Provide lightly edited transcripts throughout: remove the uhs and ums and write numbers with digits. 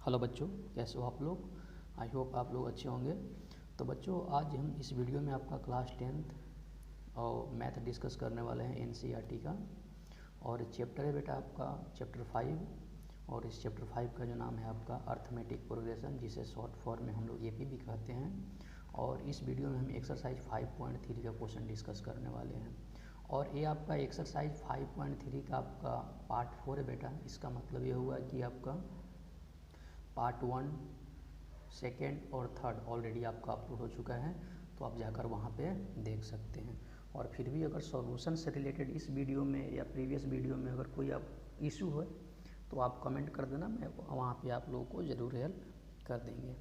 Hello बच्चों, कैसे हो आप लोग। आई होप आप लोग अच्छे होंगे। तो बच्चों, आज हम इस वीडियो में आपका क्लास 10th और मैथ डिस्कस करने वाले हैं एनसीईआरटी का। और चैप्टर है बेटा आपका चैप्टर 5। और इस चैप्टर 5 का जो नाम है आपका अर्थमेटिक प्रोग्रेशन, जिसे शॉर्ट फॉर्म में हम लोग एपी भी कहते हैं। और इस वीडियो में हम एक्सरसाइज 5.3 का क्वेश्चन डिस्कस करने वाले हैं। और ये आपका एक्सरसाइज 5.3 का आपका पार्ट 4 है बेटा। इसका मतलब ये हुआ कि आपका पार्ट 1, सेकेंड और थर्ड ऑलरेडी आपका अपलोड हो चुका है, तो आप जाकर वहाँ पे देख सकते हैं। और फिर भी अगर सॉल्यूशन से रिलेटेड इस वीडियो में या प्रीवियस वीडियो में अगर कोई आप इशू है तो आप कमेंट कर देना, मैं वहाँ पे आप लोगों को ज़रूर हेल्प कर देंगे।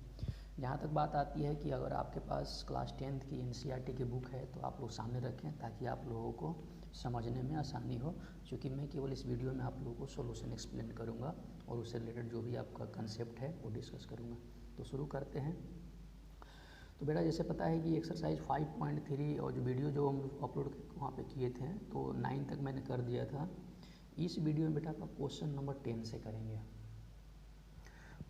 जहाँ तक बात आती है कि अगर आपके पास क्लास 10th की एनसीईआरटी की बुक है तो आप लोग सामने रखें, ताकि आप लोगों को समझने में आसानी हो। क्योंकि मैं केवल इस वीडियो में आप लोगों को सॉल्यूशन एक्सप्लेन करूँगा और उससे रिलेटेड जो भी आपका कंसेप्ट है वो डिस्कस करूँगा। तो शुरू करते हैं। तो बेटा, जैसे पता है कि एक्सरसाइज 5.3 और जो वीडियो जो हम अपलोड वहाँ पे किए थे तो 9 तक मैंने कर दिया था। इस वीडियो में बेटा आपका क्वेश्चन नंबर 10 से करेंगे।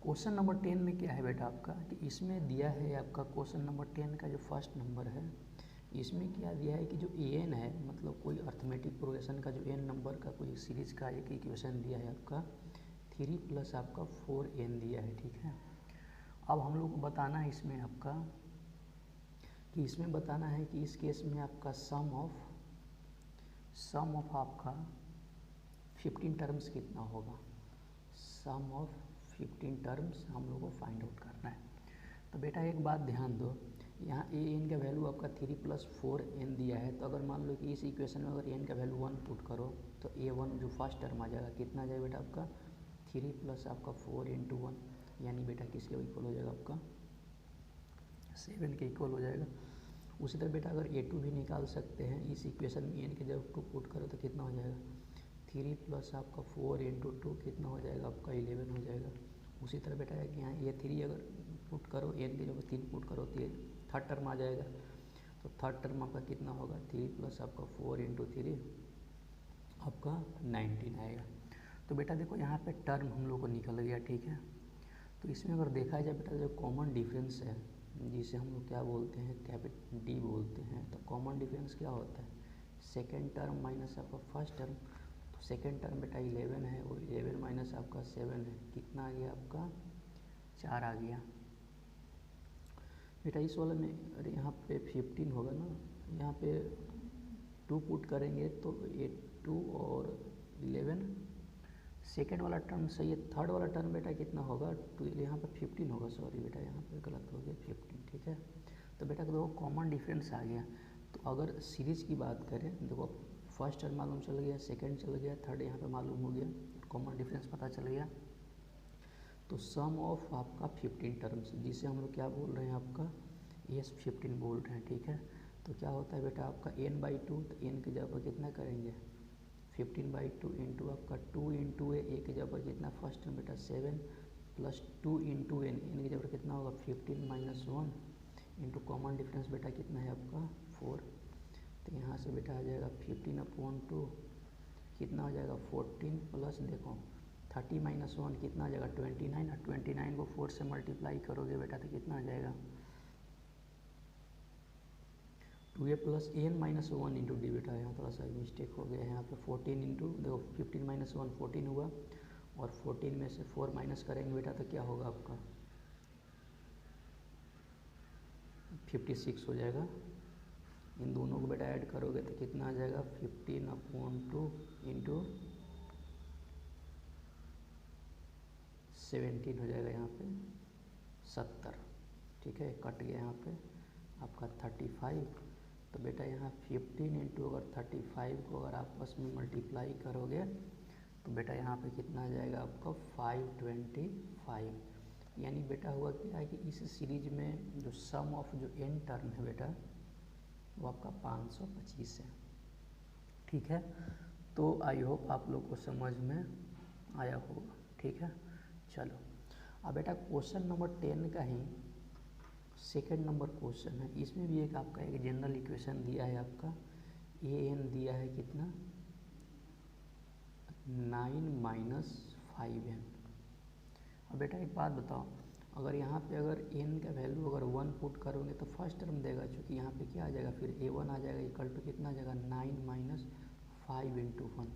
क्वेश्चन नंबर 10 में क्या है बेटा आपका कि इसमें दिया है आपका क्वेश्चन नंबर 10 का जो फर्स्ट नंबर है, इसमें क्या दिया है कि जो एन है, मतलब कोई अर्थमेटिक प्रोग्रेशन का जो एन नंबर का कोई सीरीज का एक इक्वेशन दिया है आपका 3 प्लस आपका 4n दिया है। ठीक है, अब हम लोग को बताना है इसमें आपका कि इसमें बताना है कि इस केस में आपका सम ऑफ आपका 15 टर्म्स कितना होगा। सम ऑफ 15 टर्म्स हम लोग को फाइंड आउट करना है। तो बेटा एक बात ध्यान दो, यहाँ ए एन का वैल्यू आपका 3 प्लस 4n दिया है। तो अगर मान लो कि इस इक्वेशन में अगर एन का वैल्यू 1 पुट करो तो a1 जो फर्स्ट टर्म आ जाएगा कितना आ जाएगा बेटा आपका 3 प्लस आपका 4 इंटू 1, यानी बेटा किसके इक्वल हो जाएगा आपका 7 के इक्वल हो जाएगा। उसी तरह बेटा अगर a2 भी निकाल सकते हैं इस इक्वेशन में, एन के जब 2 पुट करो तो कितना हो जाएगा 3 प्लस आपका 4 इंटू 2 कितना हो जाएगा आपका 11 हो जाएगा। उसी तरह बेटा है कि यहाँ a3 अगर पुट करो, एन के जब 3 पुट करो तो थर्ड टर्म आ जाएगा। तो थर्ड टर्म आपका कितना होगा 3 प्लस आपका 4 इंटू 3 आपका 19 आएगा। तो बेटा देखो यहाँ पे टर्म हम लोग को निकल गया। ठीक है, तो इसमें अगर देखा जाए बेटा जो कॉमन डिफरेंस है, जिसे हम लोग क्या बोलते हैं कैपिटल डी बोलते हैं, तो कॉमन डिफरेंस क्या होता है सेकेंड टर्म माइनस आपका फर्स्ट टर्म। तो सेकेंड टर्म बेटा 11 है और 11 माइनस आपका 7 है, कितना आ गया आपका 4 आ गया बेटा। इस वाले में अरे यहाँ पे 15 होगा ना, यहाँ पे 2 पुट करेंगे तो 2 और 11 सेकेंड वाला टर्म सही है। थर्ड वाला टर्म बेटा कितना होगा 2, यहाँ पे 15 होगा, सॉरी बेटा यहाँ पे गलत हो गया 15। ठीक है, तो बेटा देखो कॉमन डिफरेंस आ गया। तो अगर सीरीज की बात करें, देखो फर्स्ट टर्म मालूम चल गया, सेकंड चल गया, थर्ड यहाँ पे मालूम हो गया, कॉमन डिफरेंस पता चल गया। तो सम ऑफ आपका 15 टर्म्स, जिसे हम लोग क्या बोल रहे हैं आपका S15 बोल रहे हैं। ठीक है, तो क्या होता है बेटा आपका n/2, तो n की जगह पर कितना करेंगे 15/2 इंटू आपका 2 इंटू ए की जगह पर कितना फर्स्ट टर्म बेटा 7 प्लस 2 इंटू एन की जगह पर कितना होगा 15 माइनस 1 इंटू कॉमन डिफरेंस बेटा कितना है आपका 4। तो यहाँ से बेटा आ जाएगा 15/2 कितना हो जाएगा 14 प्लस देखो 30 माइनस 1 कितना आ जाएगा 29, और 29 को 4 से मल्टीप्लाई करोगे बेटा तो कितना आ जाएगा 2a plus n minus 1 into d. बेटा यहाँ थोड़ा सा मिस्टेक हो गया है, यहाँ पे 14 इंटू देखो 15 माइनस 1 14 हुआ, और 14 में से 4 माइनस करेंगे बेटा तो क्या होगा आपका 56 हो जाएगा। इन दोनों को बेटा ऐड करोगे तो कितना आ जाएगा 15/2 इंटू 17 हो जाएगा यहाँ पे 70। ठीक है, कट गया यहाँ पे आपका 35। तो बेटा यहाँ 15 इंटू अगर 35 को अगर आपस में मल्टीप्लाई करोगे तो बेटा यहाँ पे कितना आ जाएगा आपका 525। यानी बेटा हुआ क्या है कि इस सीरीज में जो सम ऑफ जो एन टर्म है बेटा वो आपका 525 है। ठीक है, तो आई होप आप लोग को समझ में आया होगा। ठीक है, चलो अब बेटा क्वेश्चन नंबर 10 का ही सेकेंड नंबर क्वेश्चन है। इसमें भी एक आपका एक जनरल इक्वेशन दिया है आपका ए एन दिया है कितना 9 - 5n। अब अब बेटा एक बात बताओ, अगर यहाँ पे अगर n का वैल्यू अगर 1 पुट करोगे तो फर्स्ट टर्म देगा, चूँकि यहाँ पे क्या आ जाएगा फिर a1 आ जाएगा इक्वल टू कितना आ जाएगा 9 माइनस 5 इंटू 1,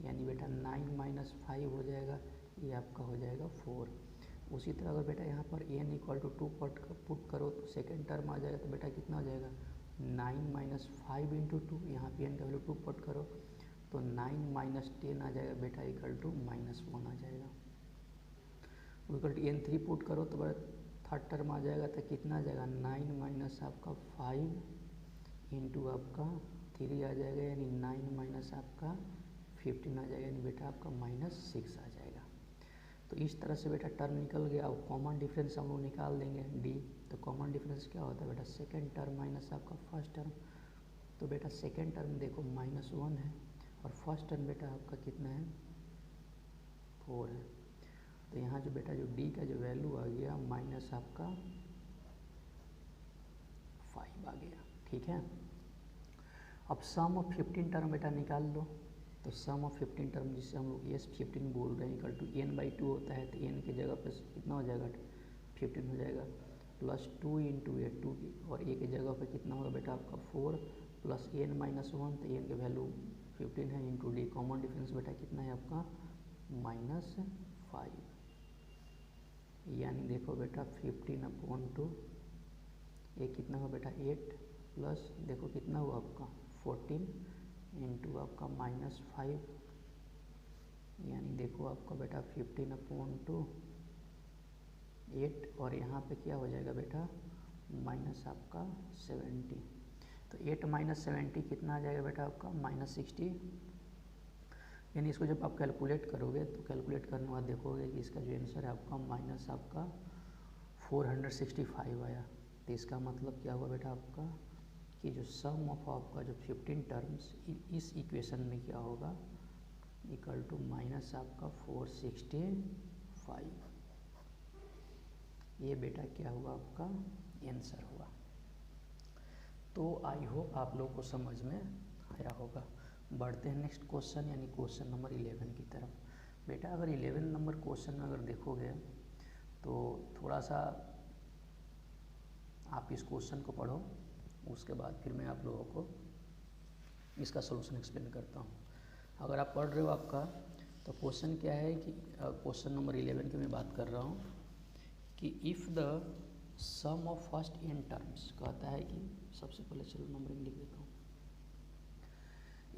यानी बेटा 9 माइनस 5 हो जाएगा, ये आपका हो जाएगा 4। उसी तरह अगर बेटा यहाँ पर n इक्वल टू 2 पुट करो तो सेकेंड टर्म आ जाएगा, तो बेटा कितना हो जाएगा 9 माइनस 5 इंटू 2, यहाँ पे n का वैल्यू 2 पुट करो तो 9 माइनस 10 आ जाएगा बेटा इक्वल टू -1 आ जाएगा। इक्वल टू n 3 पुट करो तो बड़ा थर्ड टर्म आ जाएगा, तो कितना आ जाएगा 9 माइनस आपका 5 इंटू आपका 3 आ जाएगा, यानी 9 माइनस आपका 15 आ जाएगा, यानी बेटा आपका -6 आ जाएगा। तो इस तरह से बेटा टर्म निकल गया। और कॉमन डिफरेंस हम लोग निकाल देंगे d, तो कॉमन डिफरेंस क्या होता है बेटा सेकेंड टर्म माइनस आपका फर्स्ट टर्म, तो बेटा सेकेंड टर्म देखो -1 है और फर्स्ट टर्म बेटा आपका कितना है 4 है, तो यहाँ जो बेटा जो d का जो वैल्यू आ गया माइनस आपका 5 आ गया। ठीक है, अब सम ऑफ 15 टर्म बेटा निकाल लो, तो सम ऑफ 15 टर्म जिससे हम लोग S15 बोल रहे हैं इक्वल टू n/2 होता है, तो n की जगह पे कितना हो जाएगा 15 हो जाएगा, प्लस 2 इंटू ए 2 की, और a की जगह पे कितना होगा बेटा आपका 4 प्लस n माइनस 1, तो n की वैल्यू 15 है, इंटू d कॉमन डिफरेंस बेटा कितना है आपका -5, यानी देखो बेटा 15/2, ये कितना हुआ बेटा 8 प्लस देखो कितना हुआ आपका 14 इंटू आपका -5, यानी देखो आपका बेटा 15/2 8, और यहाँ पे क्या हो जाएगा बेटा माइनस आपका 70, तो 8 माइनस 70 कितना आ जाएगा बेटा आपका -60, यानी इसको जब आप कैलकुलेट करोगे तो कैलकुलेट करने के बाद देखोगे कि इसका जो आंसर है आपका माइनस आपका 465 आया। तो इसका मतलब क्या हुआ बेटा आपका कि जो सम ऑफ आपका जो 15 टर्म्स इस इक्वेशन में क्या होगा इक्वल टू माइनस आपका 465, ये बेटा क्या हुआ आपका आंसर हुआ। तो आई होप आप लोग को समझ में आया होगा। बढ़ते हैं नेक्स्ट क्वेश्चन यानी क्वेश्चन नंबर 11 की तरफ। बेटा अगर 11 नंबर क्वेश्चन में अगर देखोगे तो थोड़ा सा आप इस क्वेश्चन को पढ़ो, उसके बाद फिर मैं आप लोगों को इसका सलूशन एक्सप्लेन करता हूँ। अगर आप पढ़ रहे हो आपका तो क्वेश्चन क्या है कि क्वेश्चन नंबर 11 की मैं बात कर रहा हूँ कि if the sum of first n terms, कहता है कि सबसे पहले चलो नंबरिंग लिख देता हूँ।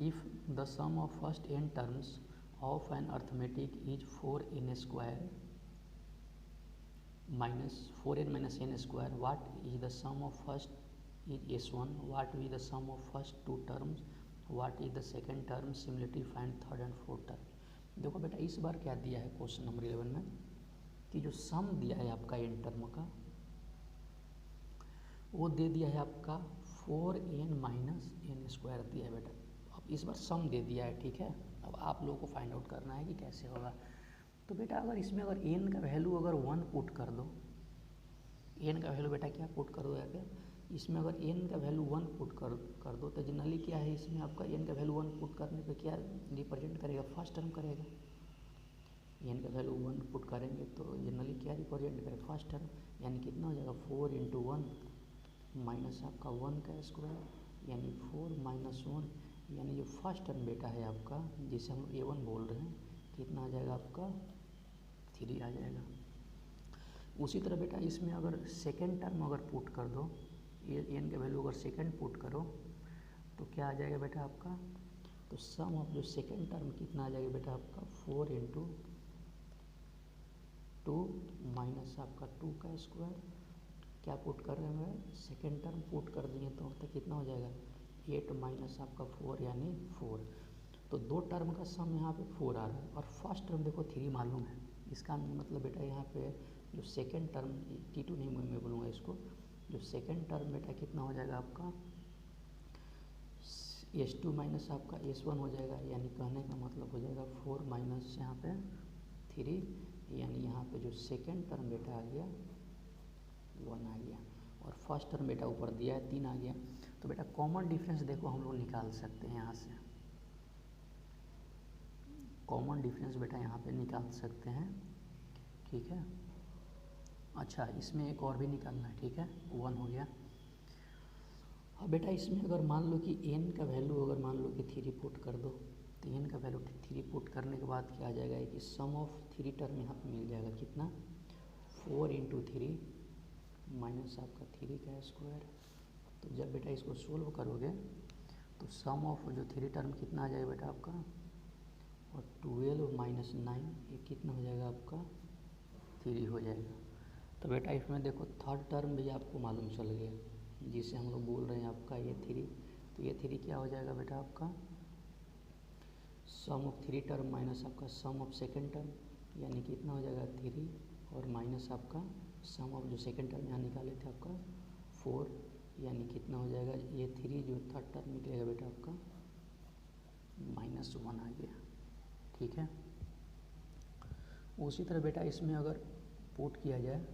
If the sum of first n terms of an arithmetic is 4n square minus 4n minus n square, what is the sum of first is s1, what is the sum of first two terms, what is the second term, similarly find third and fourth term। देखो बेटा इस बार क्या दिया है question number 11 में कि जो सम दिया है आपका n टर्म का वो दे दिया है आपका 4n माइनस n स्क्वायर दिया है बेटा। अब इस बार सम दे दिया है, ठीक है। अब आप लोगों को फाइंड आउट करना है कि कैसे होगा। तो बेटा अगर इसमें अगर n का वैल्यू अगर 1 पुट कर दो, n का वैल्यू बेटा क्या पुट कर दो यहाँ पे, इसमें अगर n का वैल्यू 1 पुट कर दो तो जनरली क्या है इसमें आपका n का वैल्यू 1 पुट करने पे क्या रिप्रेजेंट करेगा, फर्स्ट टर्म करेगा। n का वैल्यू 1 पुट करेंगे तो जनरली क्या रिप्रेजेंट करेगा, फर्स्ट टर्म, यानी कितना हो जाएगा 4 इंटू 1 माइनस आपका 1 का स्क्वायर, यानी 4 माइनस 1, यानी जो फर्स्ट टर्म बेटा है आपका जिसे हम a1 बोल रहे हैं, कितना आ जाएगा आपका 3 आ जाएगा। उसी तरह बेटा इसमें अगर सेकेंड टर्म अगर पुट कर दो, ये n का वैल्यू अगर सेकेंड पुट करो तो क्या आ जाएगा बेटा आपका, तो सम ऑफ जो सेकेंड टर्म कितना आ जाएगा बेटा आपका 4 इंटू 2 माइनस आपका 2 का स्क्वायर, क्या पुट कर रहे हैं सेकेंड टर्म पुट कर दिए तो कितना हो जाएगा 8 माइनस आपका 4 यानी 4। तो दो टर्म का सम यहाँ पे 4 आ रहा है और फर्स्ट टर्म देखो 3 मालूम है। इसका मतलब बेटा यहाँ पे जो सेकेंड टर्म T2 नहीं मैं बोलूँगा इसको, जो सेकेंड टर्म बेटा कितना हो जाएगा आपका S2 माइनस आपका S1 हो जाएगा, यानी कहने का मतलब हो जाएगा 4 माइनस यहाँ पे 3, यानी यहाँ पे जो सेकेंड टर्म बेटा आ गया 1 आ गया और फर्स्ट टर्म बेटा ऊपर दिया है 3 आ गया। तो बेटा कॉमन डिफरेंस देखो हम लोग निकाल सकते हैं यहाँ से, कॉमन डिफरेंस बेटा यहाँ पे निकाल सकते हैं ठीक है। अच्छा, इसमें एक और भी निकालना है, ठीक है, 1 हो गया। अब बेटा इसमें अगर मान लो कि n का वैल्यू अगर मान लो कि 3 पुट कर दो, तो n का वैल्यू 3 पुट करने के बाद क्या आ जाएगा कि सम ऑफ 3 टर्म यहाँ पे मिल जाएगा कितना, 4 × 3 माइनस आपका 3 का स्क्वायर। तो जब बेटा इसको सोल्व करोगे तो सम ऑफ जो 3 टर्म कितना आ जाएगा बेटा आपका, और 12 माइनस 9 ये कितना हो जाएगा आपका, 3 हो जाएगा। तो बेटा इसमें देखो थर्ड टर्म भी आपको मालूम चल गया, जिसे हम लोग बोल रहे हैं आपका ये 3। तो ये 3 क्या हो जाएगा बेटा आपका, सम ऑफ 3 टर्म माइनस आपका सम ऑफ सेकेंड टर्म, यानी कितना हो जाएगा 3, और माइनस आपका सम ऑफ जो सेकेंड टर्म यहाँ निकाले थे आपका 4, यानी कितना हो जाएगा ये 3 जो थर्ड टर्म निकलेगा बेटा आपका -1 आ गया, ठीक है। उसी तरह बेटा इसमें अगर पुट किया जाए,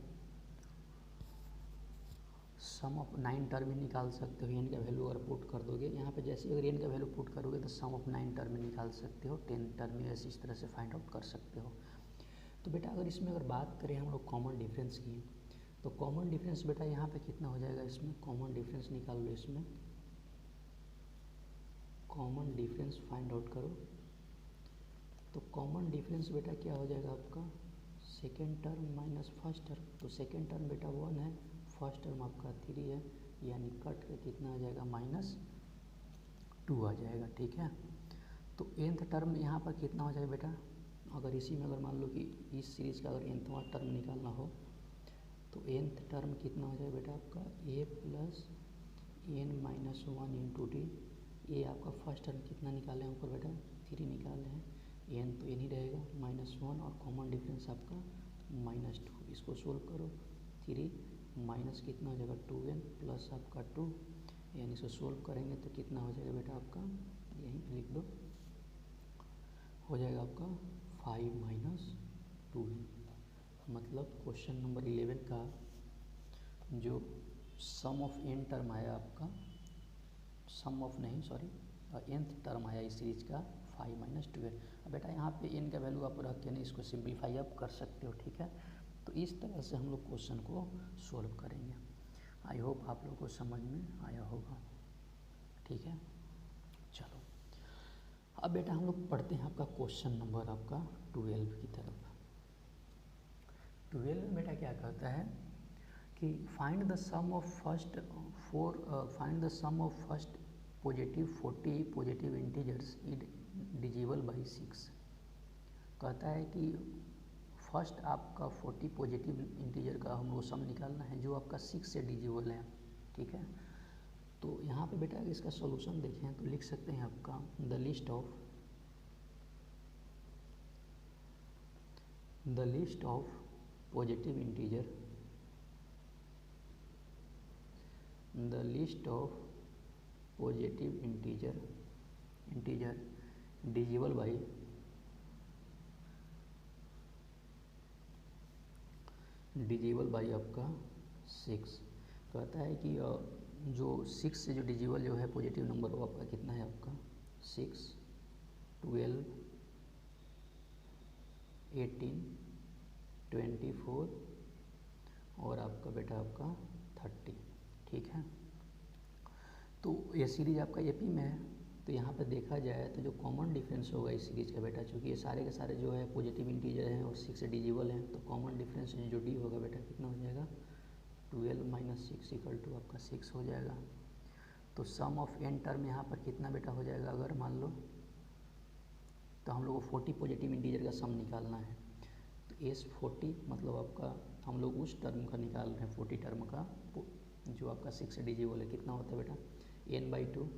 सम ऑफ 9 टर्म ही निकाल सकते हो, n का वैल्यू अगर पुट कर दोगे यहाँ पे, जैसे अगर n का वैल्यू पुट करोगे तो सम ऑफ 9 टर्म ही निकाल सकते हो, 10 टर्म ही ऐसे इस तरह से फाइंड आउट कर सकते हो। तो बेटा अगर इसमें अगर बात करें हम लोग कॉमन डिफरेंस की, तो कॉमन डिफरेंस बेटा यहाँ पे कितना हो जाएगा, इसमें कॉमन डिफरेंस निकाल लो, इसमें कॉमन डिफरेंस फाइंड आउट करो। तो कॉमन डिफरेंस बेटा क्या हो जाएगा आपका, second term minus first term. तो सेकेंड टर्म बेटा 1 है, फर्स्ट टर्म आपका 3 है, यानी कट के कितना आ जाएगा -2 आ जाएगा, ठीक है। तो nth टर्म यहाँ पर कितना हो जाएगा बेटा, अगर इसी में अगर मान लो कि इस सीरीज़ का अगर nthवां टर्म निकालना हो तो nth टर्म कितना हो जाएगा बेटा आपका a + n - 1 × d। ये आपका फर्स्ट टर्म कितना निकाले हैं ऊपर बेटा, 3 निकाले हैं, n तो n ही रहेगा -1, और कॉमन डिफरेंस आपका -2। इसको सोल्व करो, 3 माइनस कितना हो जाएगा 2n प्लस आपका 2, यानी इसको सोल्व करेंगे तो कितना हो जाएगा बेटा आपका, यहीं पे लिख दो, हो जाएगा आपका 5 - 2n। मतलब क्वेश्चन नंबर 11 का जो सम ऑफ n टर्म आया आपका, सम ऑफ नहीं सॉरी nth टर्म आया इस सीरीज का 5 - 2n। अब बेटा यहाँ पे n का वैल्यू आप रख के नहीं इसको सिंप्लीफाई आप कर सकते हो, ठीक है। तो इस तरह से हम लोग क्वेश्चन को सॉल्व करेंगे। आई होप आप लोगों को समझ में आया होगा, ठीक है। चलो अब बेटा हम लोग पढ़ते हैं आपका क्वेश्चन नंबर आपका 12 की तरफ। 12 में बेटा क्या कहता है कि find the sum of first positive 40 positive integers divisible by 6। कहता है कि फर्स्ट आपका 40 पॉजिटिव इंटीजर का हम लोग सम निकालना है जो आपका 6 से डिजिबल है, ठीक है। तो यहाँ पे बेटा इसका सॉल्यूशन देखें तो लिख सकते हैं आपका the list of positive integer, the list of positive integer डिजिबल by आपका 6। कहता है कि जो 6 से जो डिजिबल जो है पॉजिटिव नंबर वो आपका कितना है आपका 6, 12, 18, 24 और आपका बेटा आपका 30, ठीक है। तो ये सीरीज आपका एपी में है, तो यहाँ पे देखा जाए तो जो कॉमन डिफरेंस होगा इस सीरीज का बेटा, चूँकि ये सारे के सारे जो है पॉजिटिव इंटीजर हैं और 6 से डिजिबल हैं, तो कॉमन डिफरेंस जो डी होगा बेटा कितना हो जाएगा 12 - 6 = आपका 6 हो जाएगा। तो सम ऑफ n टर्म यहाँ पर कितना बेटा हो जाएगा, अगर मान लो तो हम लोग को 40 पॉजिटिव इंटीजर का सम निकालना है, तो S40 मतलब आपका हम लोग उस टर्म का निकाल रहे हैं 40 टर्म का जो आपका 6 से डिजिबल है, कितना होता है बेटा n/2।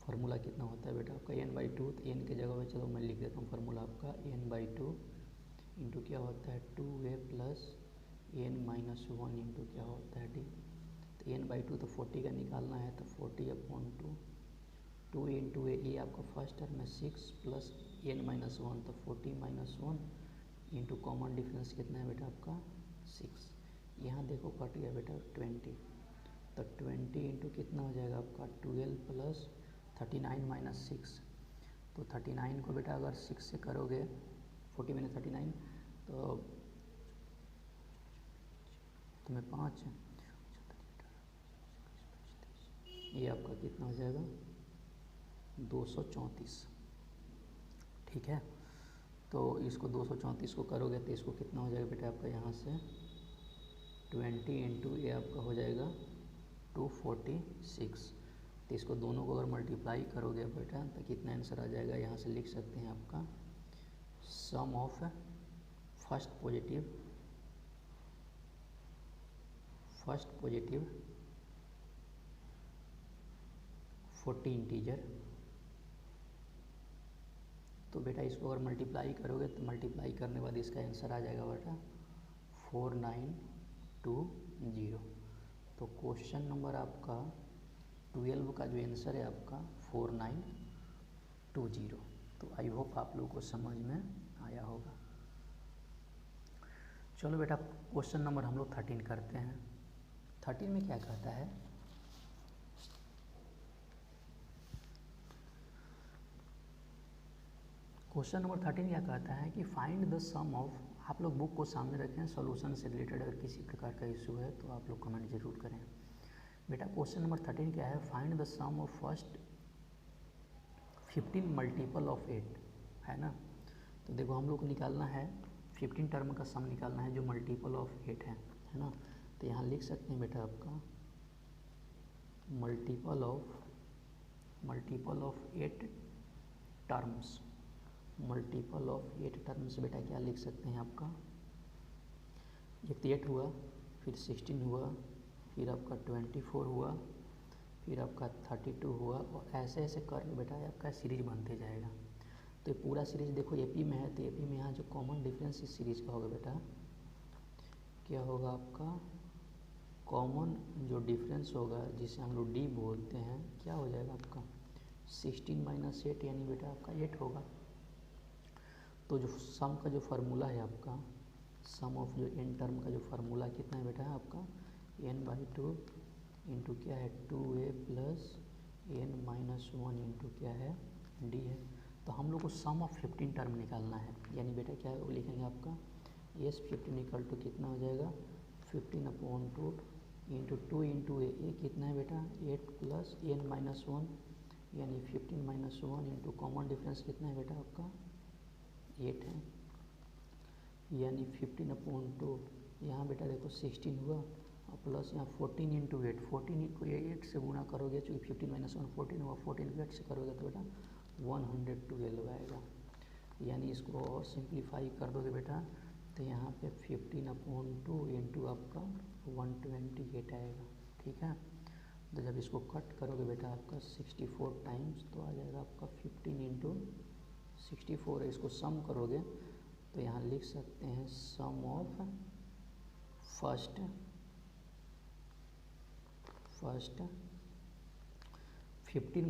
फार्मूला कितना होता है बेटा आपका n/2, तो n के जगह पे चलो मैं लिख देता हूँ फार्मूला आपका n/2 इंटू क्या होता है 2a + n - 1 इंटू क्या होता है d। तो n/2 तो 40 का निकालना है, तो 40/2, 2 इंटू ए आपका फर्स्ट टर्म में 6 प्लस n - 1 तो 40 - 1 इंटू कॉमन डिफरेंस कितना है बेटा आपका 6। यहाँ देखो कट गया बेटा 20, तो 20 इंटू कितना हो जाएगा आपका 12 प्लस 39 - 6। तो 39 को बेटा अगर 6 से करोगे 40 - 39 तो तुम्हें 5, ये आपका कितना हो जाएगा 234। ठीक है, तो इसको 234 को करोगे तो इसको कितना हो जाएगा बेटा आपका यहाँ से 20 इंटू ये आपका हो जाएगा 246। तो इसको दोनों को अगर मल्टीप्लाई करोगे बेटा तो कितना आंसर आ जाएगा, यहाँ से लिख सकते हैं आपका सम ऑफ फर्स्ट पॉजिटिव 40 इंटीजर। तो बेटा इसको अगर मल्टीप्लाई करोगे तो मल्टीप्लाई करने के बाद इसका आंसर आ जाएगा बेटा 4920। तो क्वेश्चन नंबर आपका 12 का जो आंसर है आपका 4920। तो आई होप आप लोगों को समझ में आया होगा। चलो बेटा क्वेश्चन नंबर हम लोग 13 करते हैं। 13 में क्या कहता है, क्वेश्चन नंबर 13 क्या कहता है कि फाइंड द सम ऑफ, आप लोग बुक को सामने रखें, सॉल्यूशन से रिलेटेड अगर किसी प्रकार का इशू है तो आप लोग कमेंट जरूर करें। बेटा क्वेश्चन नंबर 13 क्या है, find the sum of first 15 multiple of 8, है ना। तो देखो हम लोग को निकालना है 15 टर्म का सम निकालना है जो मल्टीपल ऑफ 8 है ना। तो यहाँ लिख सकते हैं बेटा आपका multiple of 8 terms. Multiple of 8 terms बेटा क्या लिख सकते हैं आपका, एक तो 8 हुआ, फिर 16 हुआ, फिर आपका 24 हुआ, फिर आपका 32 हुआ, और ऐसे ऐसे करके बेटा आपका सीरीज बनते जाएगा। तो ये पूरा सीरीज देखो एपी में है, तो एपी में यहाँ जो कॉमन डिफरेंस इस सीरीज का होगा बेटा क्या होगा आपका, कॉमन जो डिफरेंस होगा जिसे हम लोग डी बोलते हैं, क्या हो जाएगा आपका 16 - 8 यानी बेटा आपका 8 होगा। तो जो सम का जो फार्मूला है आपका, सम ऑफ जो एन टर्म का जो फार्मूला कितना है बेटा आपका n/2 इंटू क्या है 2a प्लस n - 1 इंटू क्या है d है। तो हम लोग को सम ऑफ 15 टर्म निकालना है, यानी बेटा क्या है वो लिखेंगे आपका S15 इक्वल टू कितना हो जाएगा 15/2 इंटू 2 इंटू ए कितना है बेटा 8 प्लस n - 1 यानी 15 - 1 इंटू कॉमन डिफरेंस कितना है बेटा आपका 8 है, यानी 15/2 यहाँ बेटा देखो 16 हुआ और प्लस यहाँ 14 इंटू 8, 14 को 8 से गुना करोगे चूँकि 15 - 1 14 हुआ, 14 को 8 से करोगे तो बेटा 112 आएगा। यानी इसको और सिंप्लीफाई कर दोगे बेटा तो यहाँ पे 15/2 इंटू आपका 128 आएगा। ठीक है, तो जब इसको कट करोगे बेटा आपका 64 टाइम्स तो आ जाएगा आपका 15 इंटू 64 है। इसको सम करोगे तो यहाँ लिख सकते हैं sum of first 15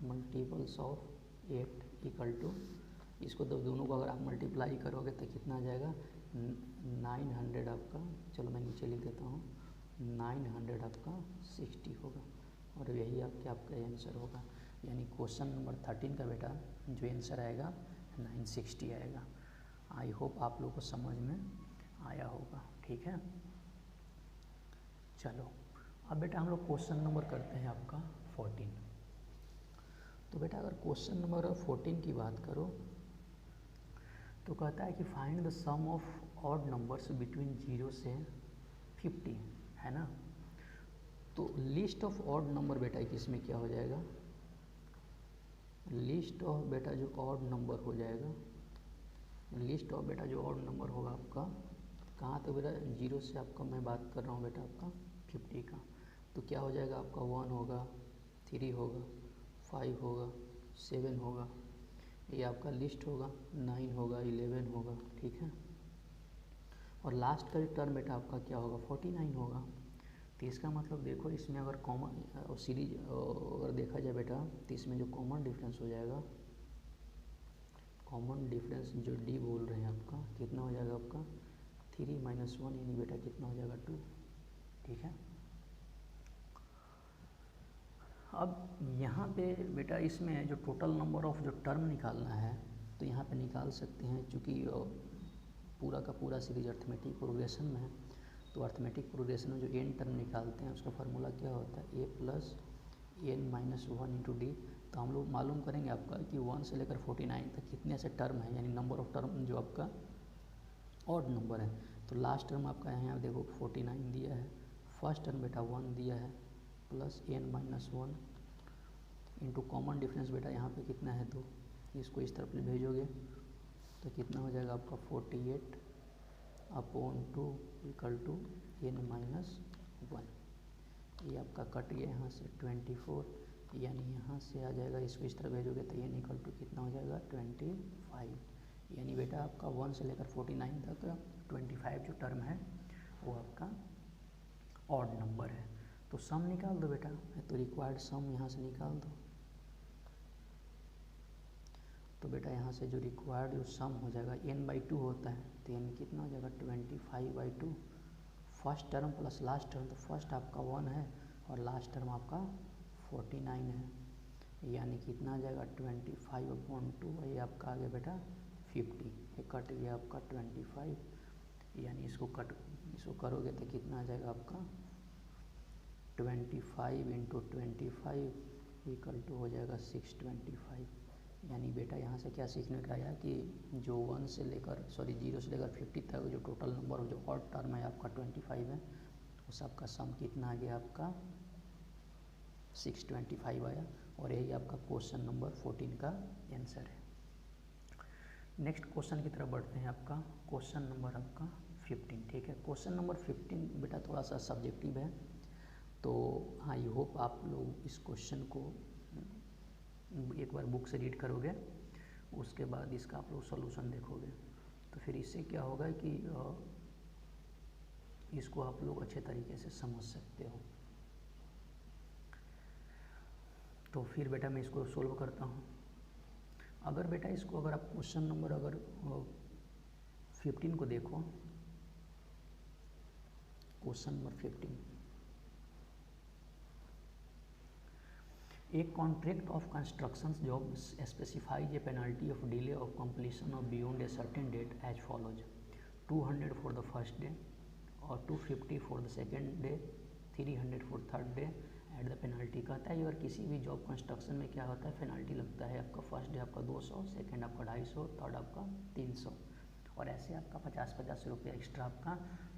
multiples of 8 equal to, इसको तो दोनों को अगर आप मल्टीप्लाई करोगे तो कितना आ जाएगा 900 आपका, चलो मैं नीचे लिख देता हूँ 900 आपका 60 होगा, और यही आपका आंसर होगा। यानी क्वेश्चन नंबर 13 का बेटा जो आंसर आएगा 960 आएगा। आई होप आप लोगों को समझ में आया होगा। ठीक है, चलो अब बेटा हम लोग क्वेश्चन नंबर करते हैं आपका 14। तो बेटा अगर क्वेश्चन नंबर 14 की बात करो तो कहता है कि find the sum of odd numbers between 0 से 50, है ना। तो लिस्ट ऑफ ऑड नंबर बेटा किसमें क्या हो जाएगा, लिस्ट ऑफ बेटा जो ऑड नंबर हो जाएगा, लिस्ट ऑफ बेटा जो ऑड नंबर होगा आपका कहाँ तो बेटा 0 से आपका मैं बात कर रहा हूँ बेटा आपका 50 का, तो क्या हो जाएगा आपका 1 होगा, 3 होगा, 5 होगा, 7 होगा, ये आपका लिस्ट होगा, 9 होगा, 11 होगा। ठीक है, और लास्ट का जो टर्म बेटा आपका क्या होगा 49 होगा। तो इसका मतलब देखो इसमें अगर कॉमन सीरीज अगर देखा जाए बेटा तो इसमें जो कॉमन डिफरेंस हो जाएगा, कॉमन डिफरेंस जो डी बोल रहे हैं आपका कितना हो जाएगा आपका 3 - 1 यानी बेटा कितना हो जाएगा 2। ठीक है, अब यहाँ पे बेटा इसमें जो टोटल नंबर ऑफ जो टर्म निकालना है तो यहाँ पे निकाल सकते हैं, चूँकि पूरा का पूरा सीरीज अर्थमेटिक प्रोग्रेशन में है। तो अर्थमेटिक प्रोग्रेशन में जो एन टर्म निकालते हैं उसका फार्मूला क्या होता है, a plus n minus one into d. तो हम लोग मालूम करेंगे आपका कि 1 से लेकर 49 तक कितने ऐसे टर्म है, यानी नंबर ऑफ टर्म जो आपका ऑड नंबर है। तो लास्ट टर्म आपका यहाँ देखो 49 दिया है, फर्स्ट टर्म बेटा 1 दिया है, plus n minus one into common difference बेटा यहाँ पे कितना है 2, इसको इस तरफ भेजोगे तो कितना हो जाएगा आपका 48 upon 2 equal to n minus one. ये आपका कट गया यहाँ से 24, यानी यहाँ से आ जाएगा, इसको इस तरह भेजोगे तो एन इक्वल टू कितना हो जाएगा 25। यानी बेटा आपका 1 से लेकर 49 तक 25 जो टर्म है वो आपका ऑड नंबर है। तो सम निकाल दो बेटा, तो रिक्वायर्ड सम यहाँ से निकाल दो। तो बेटा यहाँ से जो रिक्वायर्ड जो सम हो जाएगा n/2 होता है, तो n कितना हो जाएगा 25/2। First term plus last term, तो फर्स्ट आपका 1 है और लास्ट टर्म आपका 49 है, यानी कितना आ जाएगा 25/2। ये आपका आ गया बेटा 50, ये कट गया आपका 25, यानी इसको करोगे तो कितना आ जाएगा आपका 25 इंटू 25 इक्वल टू हो जाएगा 625। यानी बेटा यहाँ से क्या सीखने का आया कि जो 0 से लेकर 50 तक जो टोटल नंबर जो ऑड टर्म है आपका 25 है, उस आपका सम कितना आ गया आपका 625 आया। और यही आपका क्वेश्चन नंबर 14 का आंसर है। नेक्स्ट क्वेश्चन की तरफ बढ़ते हैं, आपका क्वेश्चन नंबर आपका 15। ठीक है, क्वेश्चन नंबर 15 बेटा थोड़ा सा सब्जेक्टिव है, तो आई होप आप लोग इस क्वेश्चन को एक बार बुक से रीड करोगे, उसके बाद इसका आप लोग सॉल्यूशन देखोगे, तो फिर इससे क्या होगा कि इसको आप लोग अच्छे तरीके से समझ सकते हो। तो फिर बेटा मैं इसको सोल्व करता हूँ। अगर बेटा इसको अगर आप क्वेश्चन नंबर 15 को देखो, question number 15, A contract of construction job specifies a penalty of delay of completion of beyond a certain date as follows: 200 for the first day, और 250 for the second day, 300 for third day at the penalty. कहता है अगर किसी भी job construction में क्या होता है, पेनल्टी लगता है आपका फर्स्ट डे आपका 200, सेकेंड आपका 250, थर्ड आपका 300, और ऐसे आपका 50-50 रुपये एक्स्ट्रा आपका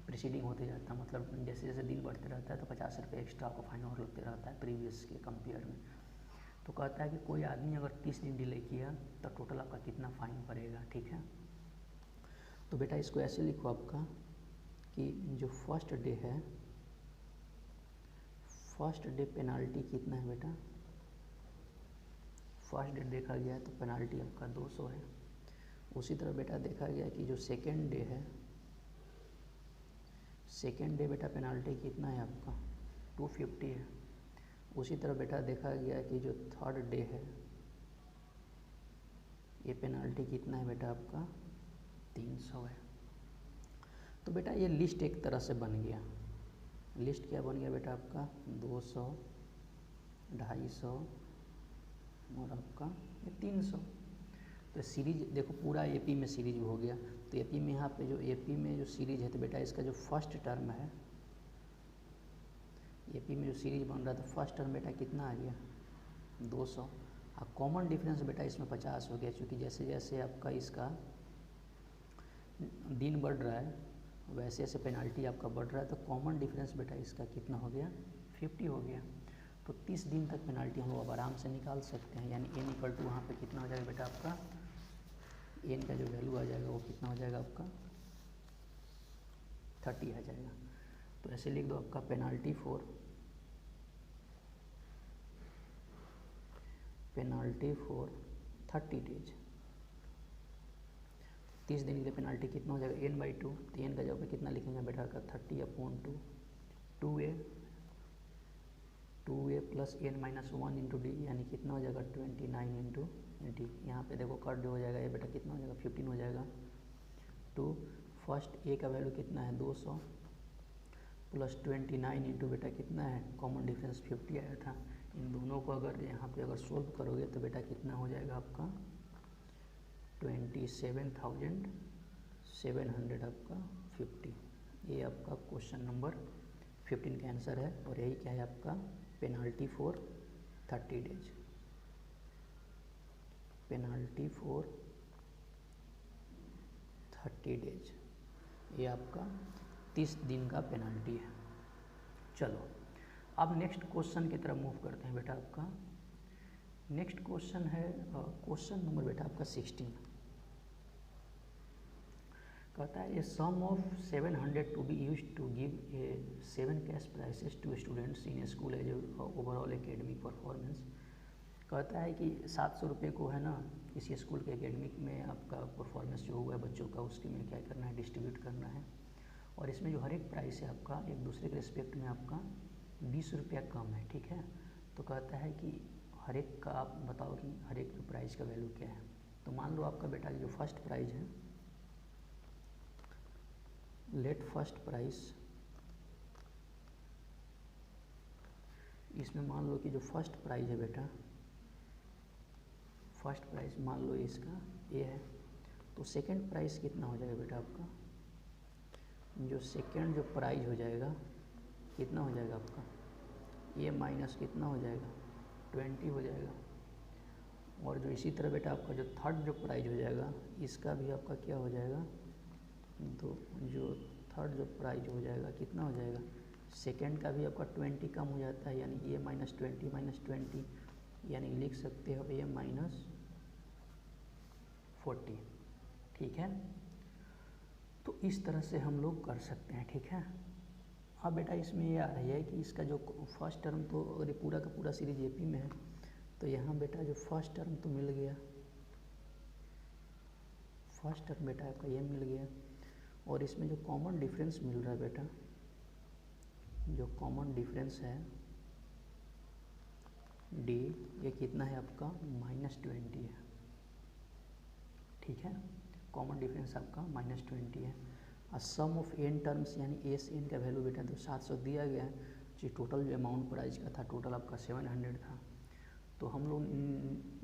प्रीसीडिंग होते जाता है। मतलब जैसे जैसे दिन बढ़ते रहता है तो 50 रुपये एक्स्ट्रा आपको फाइन और लगते रहता है प्रीवियस के कंपेयर में। तो कहता है कि कोई आदमी अगर 30 दिन डिले किया तो टोटल आपका कितना फ़ाइन पड़ेगा। ठीक है, तो बेटा इसको ऐसे लिखो आपका कि जो फर्स्ट डे है, फर्स्ट डे पेनाल्टी कितना है बेटा, फर्स्ट डे देखा गया है तो पेनाल्टी आपका 200 है। उसी तरह बेटा देखा गया कि जो सेकेंड डे है, सेकेंड डे बेटा पेनाल्टी कितना है आपका 250 है। उसी तरह बेटा देखा गया कि जो थर्ड डे है, ये पेनाल्टी कितना है बेटा आपका 300 है। तो बेटा ये लिस्ट एक तरह से बन गया, लिस्ट क्या बन गया बेटा आपका 200, 250 और आपका ये 300। तो सीरीज देखो पूरा एपी में सीरीज हो गया। तो एपी में यहाँ पे जो एपी में जो सीरीज है, तो बेटा इसका जो फर्स्ट टर्म है, एपी में जो सीरीज बन रहा था फर्स्ट टर्म बेटा कितना आ गया 200। और कॉमन डिफरेंस बेटा इसमें 50 हो गया, क्योंकि जैसे जैसे आपका इसका दिन बढ़ रहा है वैसे वैसे पेनाल्टी आपका बढ़ रहा है। तो कॉमन डिफरेंस बेटा इसका कितना हो गया 50 हो गया। तो 30 दिन तक पेनाल्टी हम लोग अब आराम से निकाल सकते हैं। यानी n इक्वल टू वहाँ पर कितना हो जाएगा बेटा आपका, n का जो वैल्यू आ जाएगा वो कितना हो जाएगा आपका 30 आ जाएगा। तो ऐसे लिख दो आपका पेनाल्टी फॉर 30 डेज, 30 दिन के लिए पेनाल्टी कितना हो जाएगा n/2। तो n का जगह पे कितना लिखेंगे बेटा का 30/2, 2a plus n-1 into D, यानी कितना हो जाएगा 29 इंटू डी। यहाँ पे देखो कट जो हो जाएगा ये बेटा कितना हो जाएगा 15 हो जाएगा। टू फर्स्ट ए का वैल्यू कितना है 200 प्लस 29 इंटू बेटा कितना है कॉमन डिफरेंस 50 आया था, इन दोनों को अगर यहाँ पे अगर सोल्व करोगे तो बेटा कितना हो जाएगा आपका 27,700 आपका 50। ये आपका क्वेश्चन नंबर 15 का आंसर है। और यही क्या है आपका penalty for 30 days, penalty for 30 days, ये आपका 30 दिन का पेनाल्टी है। चलो अब नेक्स्ट क्वेश्चन की तरफ मूव करते हैं बेटा। आपका नेक्स्ट क्वेश्चन है क्वेश्चन नंबर बेटा आपका 16। कहता है a sum of 700 to be used to give a 7 cash prizes to students in school as overall academic performance. कहता है कि 700 रुपये को है ना किसी स्कूल के एकेडमिक में आपका परफॉर्मेंस जो हुआ है बच्चों का उसके में क्या करना है, डिस्ट्रीब्यूट करना है। और इसमें जो हर एक प्राइस है आपका एक दूसरे के रिस्पेक्ट में आपका 20 रुपया कम है, ठीक है। तो कहता है कि हर एक का आप बताओ कि हर एक जो प्राइस का वैल्यू क्या है। तो मान लो आपका बेटा जो फर्स्ट प्राइस है, लेट फर्स्ट प्राइस, इसमें मान लो कि जो फर्स्ट प्राइस है बेटा, फर्स्ट प्राइस मान लो इसका ये है। तो सेकंड प्राइस कितना हो जाएगा बेटा आपका, जो सेकंड जो प्राइस हो जाएगा कितना हो जाएगा आपका, ये माइनस कितना हो जाएगा 20 हो जाएगा। और जो इसी तरह बेटा आपका जो थर्ड जो प्राइज हो जाएगा इसका भी आपका क्या हो जाएगा, तो जो थर्ड जो प्राइज हो जाएगा कितना हो जाएगा, सेकंड का भी आपका 20 कम हो जाता है, यानी ये माइनस 20 यानी लिख सकते हो ये माइनस 40, ठीक है। तो इस तरह से हम लोग कर सकते हैं, ठीक है। अब बेटा इसमें ये आ रही है कि इसका जो फर्स्ट टर्म तो अगर ये पूरा का पूरा सीरीज एपी में है तो यहाँ बेटा जो फर्स्ट टर्म तो मिल गया, फर्स्ट टर्म बेटा आपका ये मिल गया। और इसमें जो कॉमन डिफरेंस मिल रहा है बेटा, जो कॉमन डिफरेंस है डी, ये कितना है आपका -20 है, ठीक है। कॉमन डिफरेंस आपका -20 है। और सम ऑफ एन टर्म्स यानी एस एन का वैल्यू बेटा तो 700 दिया गया है। जो टोटल जो अमाउंट प्राइस का था टोटल आपका 700 था। तो हम लोग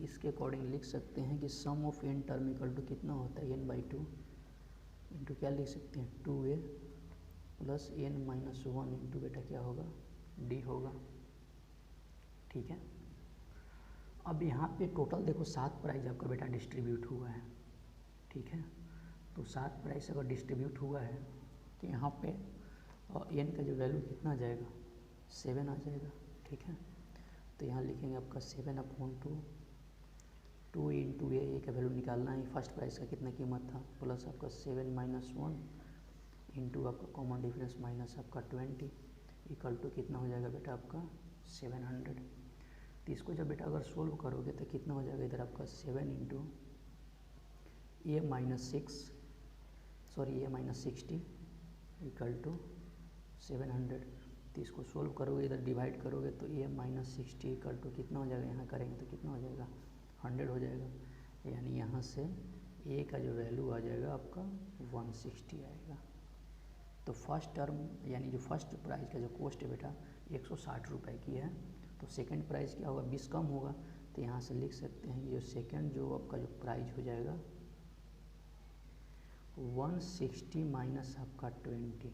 इसके अकॉर्डिंग लिख सकते हैं कि sum of n term equal to कितना होता है n/2 इंटू क्या लिख सकते हैं 2a प्लस n-1 इंटू बेटा क्या होगा d होगा, ठीक है। अब यहाँ पे टोटल देखो 7 प्राइस आपका बेटा डिस्ट्रीब्यूट हुआ है, ठीक है। तो 7 प्राइस अगर डिस्ट्रीब्यूट हुआ है तो यहाँ पे एन का जो वैल्यू कितना आ जाएगा 7 आ जाएगा, ठीक है। तो यहाँ लिखेंगे आपका 7/2 2 इंटू ए का वैल्यू निकालना है, फर्स्ट प्राइस का कितना कीमत था, प्लस आपका 7-1 इंटू आपका कॉमन डिफरेंस माइनस आपका 20 इक्वल टू कितना हो जाएगा बेटा आपका 700। तो इसको जब बेटा अगर सोल्व करोगे तो कितना हो जाएगा इधर आपका 7 इंटू -60 इक्वल टू 700। तो इसको सोल्व करोगे इधर डिवाइड करोगे तो -60 इक्वल टू कितना हो जाएगा, यहाँ करेंगे तो कितना हो जाएगा 100 हो जाएगा। यानी यहाँ से ए का जो वैल्यू आ जाएगा आपका 160 आएगा। तो फर्स्ट टर्म यानी जो फर्स्ट प्राइस का जो कॉस्ट है बेटा 160 रुपये की है। तो सेकंड प्राइस क्या होगा 20 कम होगा। तो यहाँ से लिख सकते हैं कि जो सेकंड जो आपका जो प्राइस हो जाएगा 160 माइनस आपका 20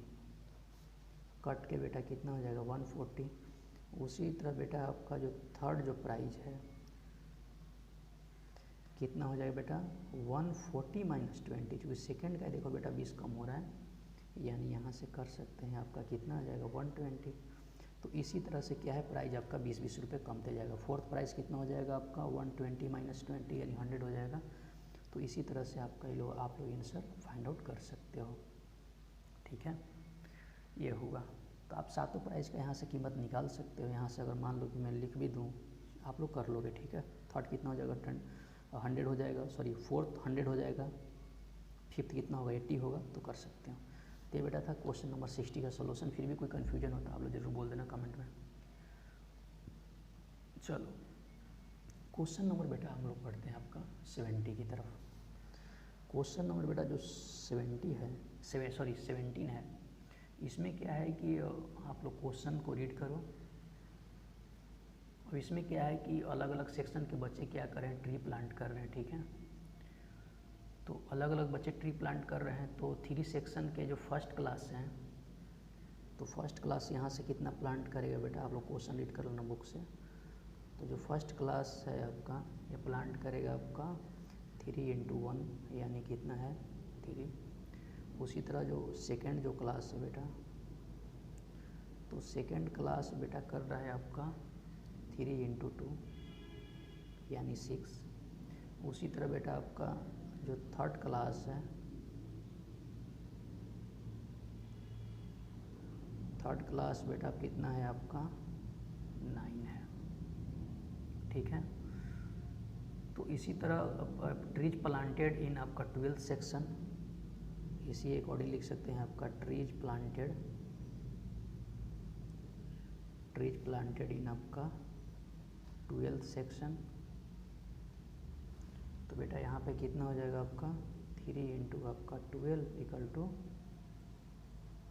कट के बेटा कितना हो जाएगा 140। उसी तरह बेटा आपका जो थर्ड जो प्राइस है कितना हो जाएगा बेटा 140 माइनस 20, क्योंकि सेकंड का देखो बेटा 20 कम हो रहा है, यानी यहाँ से कर सकते हैं आपका कितना आ जाएगा 120। तो इसी तरह से क्या है प्राइस आपका 20-20 रुपये कमते जाएगा। फोर्थ प्राइस कितना हो जाएगा आपका 120 माइनस 20 यानी 100 हो जाएगा। तो इसी तरह से आपका आप लोग आंसर फाइंड आउट कर सकते हो, ठीक है। ये हुआ। तो आप सातों प्राइस का यहाँ से कीमत निकाल सकते हो। यहाँ से अगर मान लो कि मैं लिख भी दूँ आप लोग कर लोगे, ठीक है। थर्ड कितना हो जाएगा 100 हो जाएगा, सॉरी फोर्थ 100 हो जाएगा, फिफ्थ कितना होगा 80 होगा। तो कर सकते हो। तो ये बेटा था क्वेश्चन नंबर 60 का सोल्यूशन। फिर भी कोई कन्फ्यूजन होता है आप लोग जरूर बोल देना कमेंट में। चलो क्वेश्चन नंबर बेटा हम लोग पढ़ते हैं आपका 70 की तरफ। क्वेश्चन नंबर बेटा जो 17 है, इसमें क्या है कि आप लोग क्वेश्चन को रीड करो अब इसमें क्या है कि अलग अलग सेक्शन के बच्चे क्या कर रहे हैं, ट्री प्लांट कर रहे हैं, ठीक है। तो अलग अलग बच्चे ट्री प्लांट कर रहे हैं। तो 3 सेक्शन के जो फर्स्ट क्लास हैं, तो फर्स्ट क्लास यहाँ से कितना प्लांट करेगा बेटा, आप लोग क्वेश्चन रीड कर लेना बुक से। तो जो फर्स्ट क्लास है आपका, ये प्लांट करेगा आपका 3 × 1 यानी कितना है 3। उसी तरह जो सेकेंड जो क्लास है बेटा, तो सेकेंड क्लास बेटा कर रहा है आपका 3 × 2 यानी 6। उसी तरह बेटा आपका जो थर्ड क्लास है, थर्ड क्लास बेटा कितना है आपका 9 है, ठीक है। तो इसी तरह ट्रीज प्लांटेड इन आपका 12th सेक्शन, इसी अकॉर्डिंग लिख सकते हैं आपका ट्रीज प्लांटेड इन आपका 12th सेक्शन। तो बेटा यहाँ पे कितना हो जाएगा आपका 3 × आपका 12 =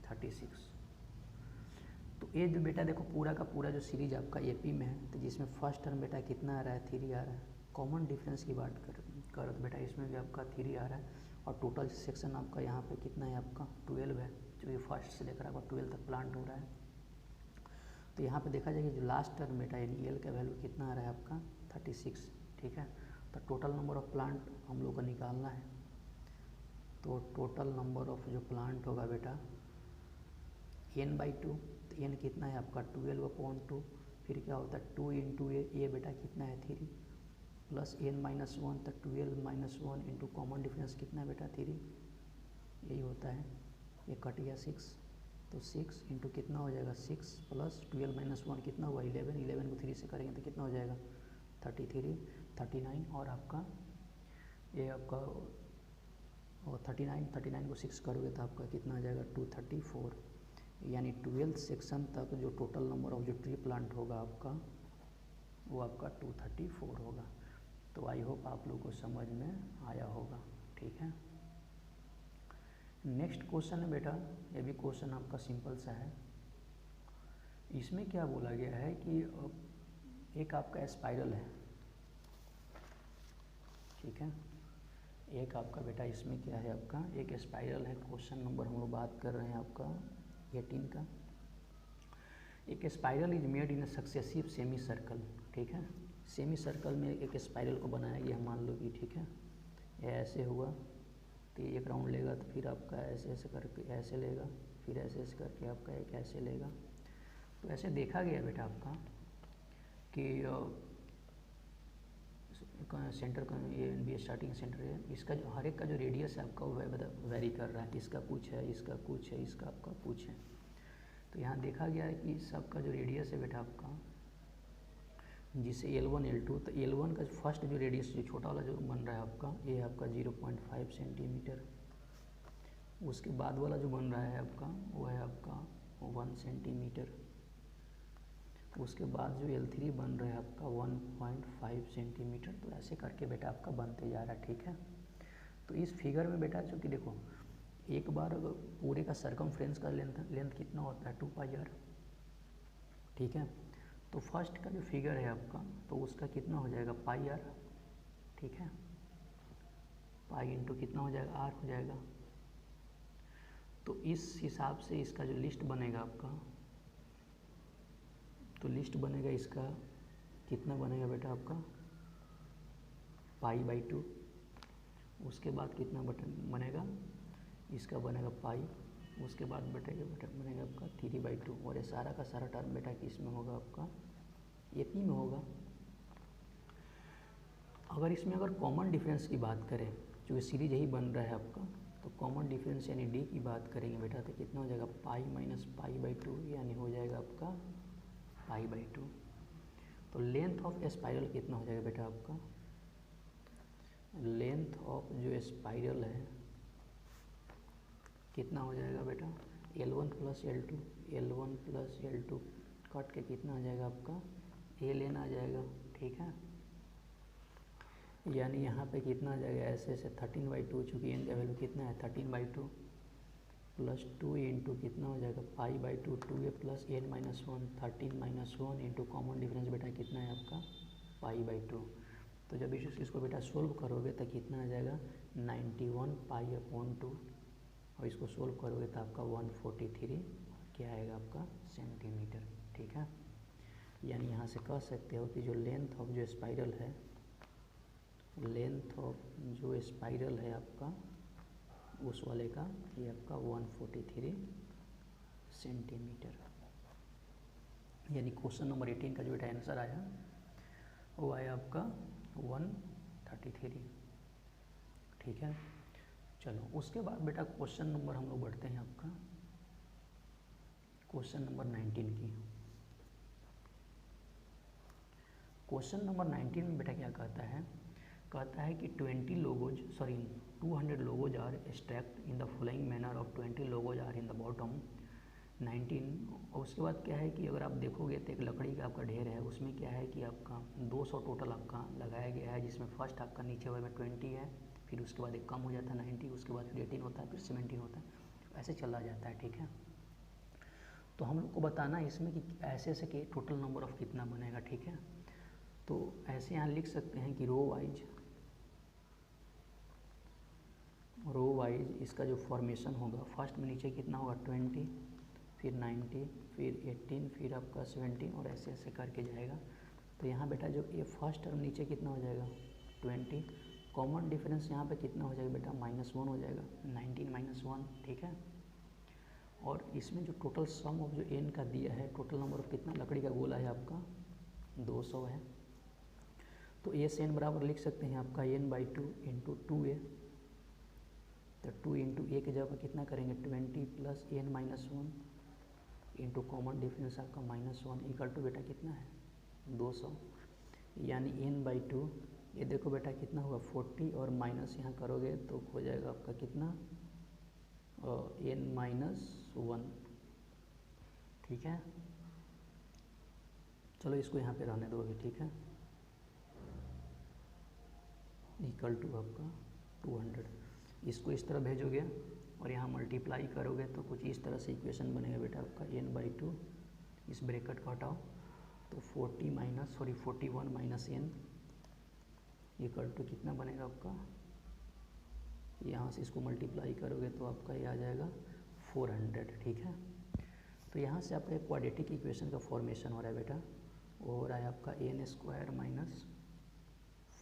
36। तो ये जो बेटा देखो पूरा का पूरा जो सीरीज आपका एपी में है, तो जिसमें फर्स्ट टर्म बेटा कितना आ रहा है 3 आ रहा है। कॉमन डिफरेंस की बात कर तो बेटा इसमें भी आपका 3 आ रहा है, और टोटल सेक्शन आपका यहाँ पे कितना है आपका 12 है, जो ये फर्स्ट से लेकर आपका 12 तक प्लांट हो रहा है। तो यहाँ पे देखा जाएगा जो लास्ट टर्म बेटा यानी एल का वैल्यू कितना आ रहा है आपका 36, ठीक है। तो टोटल नंबर ऑफ प्लांट हम लोग को निकालना है। तो टोटल नंबर ऑफ जो प्लांट होगा बेटा n/2, तो n कितना है आपका 12/2, फिर क्या होता है 2 × a बेटा कितना है 3, प्लस n-1, तो 12 - 1 इंटू कॉमन डिफरेंस कितना है बेटा 3, यही होता है, ये कट गया 6। तो 6 इंटू कितना हो जाएगा 6 प्लस 12 - 1 कितना हुआ 11, 11 को 3 से करेंगे तो कितना हो जाएगा 33, 39, और आपका ये आपका 39 को 6 करोगे तो आपका कितना आ जाएगा 234, यानी 12th सेक्शन तक जो टोटल नंबर ऑफ जो ट्री प्लांट होगा आपका वो आपका 234 होगा। तो आई होप आप लोगों को समझ में आया होगा, ठीक है। नेक्स्ट क्वेश्चन है बेटा, ये भी क्वेश्चन आपका सिंपल सा है। इसमें क्या बोला गया है कि एक आपका स्पाइरल है, ठीक है। एक आपका बेटा इसमें क्या है आपका एक स्पाइरल है। क्वेश्चन नंबर हम लोग बात कर रहे हैं आपका 18 का। एक spiral is made in a successive semi circle, ठीक है। सेमी सर्कल में एक स्पाइरल को बनाया गया, मान लो कि ठीक है, ये ऐसे हुआ तो एक राउंड लेगा, तो फिर आपका ऐसे ऐसे करके ऐसे लेगा, फिर ऐसे ऐसे करके आपका एक ऐसे लेगा। तो ऐसे देखा गया बेटा आपका कि सेंटर का ये भी स्टार्टिंग सेंटर है, इसका जो हर एक का जो रेडियस है आपका वो वेरी कर रहा है, इसका कुछ है, इसका कुछ है, इसका आपका कुछ है। तो यहाँ देखा गया है कि सबका जो रेडियस है बेटा आपका, जिसे L1 L2, तो L1 का फर्स्ट जो रेडियस जो छोटा वाला जो बन रहा है आपका, ये आपका 0.5 सेंटीमीटर। उसके बाद वाला जो बन रहा है आपका वो है आपका 1 सेंटीमीटर। उसके बाद जो L3 बन रहा है आपका 1.5 सेंटीमीटर। तो ऐसे करके बेटा आपका बनते जा रहा है, ठीक है। तो इस फिगर में बेटा चूँकि देखो एक बार अगर पूरे का सर्कमफ्रेंस का लेंथ कितना होता है 2πr, ठीक है। तो फर्स्ट का जो फिगर है आपका, तो उसका कितना हो जाएगा πr, ठीक है। पाई इंटू कितना हो जाएगा r हो जाएगा। तो इस हिसाब से इसका जो लिस्ट बनेगा आपका, तो लिस्ट बनेगा इसका कितना बनेगा बेटा आपका π/2। उसके बाद कितना बनेगा इसका बनेगा पाई। उसके बाद बनेगा आपका 3/2। और ये सारा का सारा टर्म बेटा किस में होगा आपका एपी में होगा। अगर इसमें अगर कॉमन डिफरेंस की बात करें, जो सीरीज यही बन रहा है आपका, तो कॉमन डिफरेंस यानी डी की बात करेंगे बेटा, तो कितना हो जाएगा π - π/2, यानी हो जाएगा आपका π/2। तो लेंथ ऑफ स्पाइरल कितना हो जाएगा बेटा आपका, लेंथ ऑफ जो स्पाइरल है कितना हो जाएगा बेटा L1 + L2, L1 + L2 cut के कितना आ जाएगा आपका Ln आ जाएगा, ठीक है। यानी यहाँ पे कितना आ जाएगा ऐसे ऐसे 13/2, चूँकि n का वैल्यू कितना है 13/2, प्लस 2 इंटू कितना हो जाएगा π/2 2a plus n minus 1 13 - 1 into common difference बेटा कितना है आपका π/2। तो जब इसको बेटा सोल्व करोगे तो कितना आ जाएगा 91 π/2 और इसको सोल्व करोगे तो आपका 143 क्या आएगा आपका सेंटीमीटर। ठीक है, यानी यहाँ से कह सकते हो कि जो लेंथ ऑफ जो स्पाइरल है, लेंथ ऑफ जो स्पाइरल है आपका उस वाले का ये आपका 143 सेंटीमीटर। यानी क्वेश्चन नंबर 18 का जो बेटा आंसर आया वो आया आपका 133। ठीक है, चलो उसके बाद बेटा क्वेश्चन नंबर हम लोग बढ़ते हैं आपका क्वेश्चन नंबर 19 की। क्वेश्चन नंबर 19 में बेटा क्या कहता है कि 200 logos are stacked in the following manner of 20 logos are in the bottom 19। और उसके बाद क्या है कि अगर आप देखोगे तो एक लकड़ी का आपका ढेर है, उसमें क्या है कि आपका 200 टोटल आपका लगाया गया है, जिसमें फर्स्ट आपका नीचे वाले में 20 है, फिर उसके बाद एक कम हो जाता है 90, उसके बाद फिर 18 होता है, फिर 17 होता है, ऐसे चला जाता है। ठीक है, तो हम लोग को बताना है इसमें कि ऐसे ऐसे कि टोटल नंबर ऑफ कितना बनेगा। ठीक है, तो ऐसे यहाँ लिख सकते हैं कि रो वाइज इसका जो फॉर्मेशन होगा, फर्स्ट में नीचे कितना होगा 20, फिर 90, फिर 18, फिर आपका 17 और ऐसे ऐसे करके जाएगा। तो यहाँ बेटा जो ये फर्स्ट टर्म नीचे कितना हो जाएगा 20, कॉमन डिफरेंस यहाँ पे कितना हो जाएगा बेटा -1 हो जाएगा, 19 - 1। ठीक है, और इसमें जो टोटल सम ऑफ जो n का दिया है, टोटल नंबर ऑफ कितना लकड़ी का गोला है आपका 200 है। तो एस एन बराबर लिख सकते हैं आपका n/2 इंटू 2a। तो 2 इंटू ए की जगह कितना करेंगे 20 plus n minus 1 into common difference आपका -1 इक्वल टू बेटा कितना है 200। यानी n/2 ये देखो बेटा कितना होगा 40 और माइनस यहाँ करोगे तो हो जाएगा आपका कितना n-1। ठीक है, चलो इसको यहाँ पे रहने दो अभी। ठीक है, इक्वल टू आपका 200। इसको इस तरह भेजोगे और यहाँ मल्टीप्लाई करोगे तो कुछ इस तरह से इक्वेशन बनेगा बेटा आपका n/2, इस ब्रैकेट को हटाओ तो 41 माइनस n इक्वल टू कितना बनेगा आपका, यहाँ से इसको मल्टीप्लाई करोगे तो आपका ये आ जाएगा 400। ठीक है, तो यहाँ से आपका एक क्वाड्रेटिक इक्वेशन का फॉर्मेशन हो रहा है बेटा, वो हो रहा है आपका n² minus